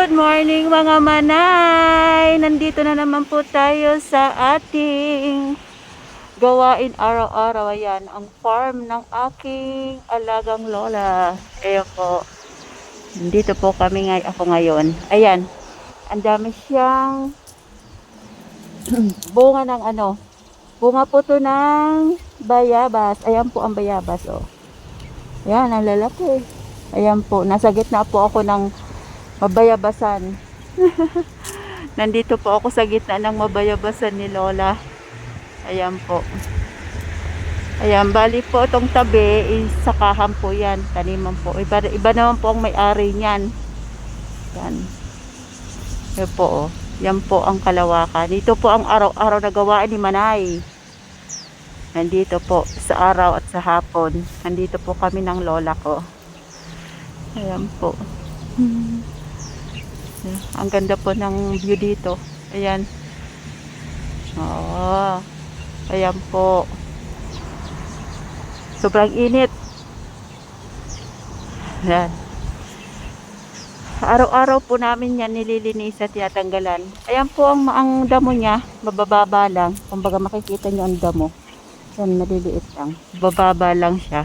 Good morning mga manay! Nandito na naman po tayo sa ating gawain araw-araw. Ayan, ang farm ng aking alagang lola. Ayan po. Nandito po kami ako ngayon. Ayan, ang dami siyang bunga ng bunga po to ng bayabas. Ayan po ang bayabas, oh. Ayan, ang lalaki. Ayan po, nasa gitna po ako ng mabayabasan. Nandito po ako sa gitna ng mabayabasan ni Lola. Ayan po. Ayan, bali po itong tabi is sakahan po yan. Taniman po. Iba naman po ang may-ari niyan. Yan. Yan po, oh. Yan po ang kalawakan. Dito po ang araw-araw na gawain ni Manay. Nandito po sa araw at sa hapon. Nandito po kami ng lola ko. Ayan po. Ang ganda po ng view dito. Ayan. Oh, ayan po. Sobrang init. Ayan. Araw-araw po namin yan nililinis at tinatanggalan. Ayan po ang damo niya. Bababa lang. Kumbaga makikita niyo ang damo. Yan, maliliit lang. Bababa lang siya.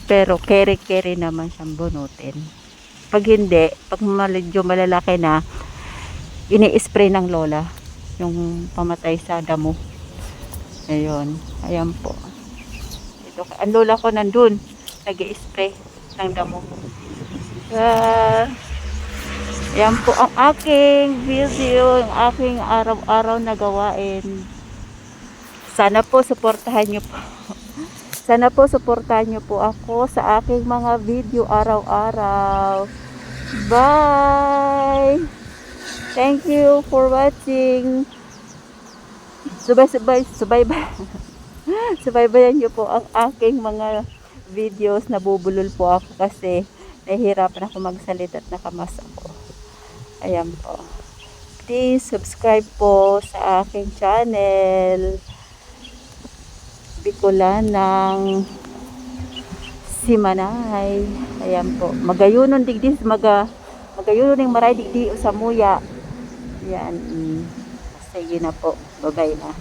Pero keri-keri naman siyang bunutin. Pag hindi, pag medyo malalaki na, ini-spray ng lola yung pamatay sa damo. Ayun, ayan po. Ito, ang lola ko nandun, nag-i-spray ng damo. Ayan po ang aking video, ang aking araw-araw na gawain. Sana po suportahan nyo po. Sana po suportahan nyo po ako sa aking mga video araw-araw. Bye! Thank you for watching. Subaybayan nyo po ang aking mga videos. Nabubulol po ako kasi nahihirapan ako magsalita at nakamas ako. Ayan po. Please subscribe po sa aking channel. Bicolanang si Manay. Ayan po. Magayunon digdi magayunon ng maray digdi sa muya. Yan. Sige na po. Bye-bye na.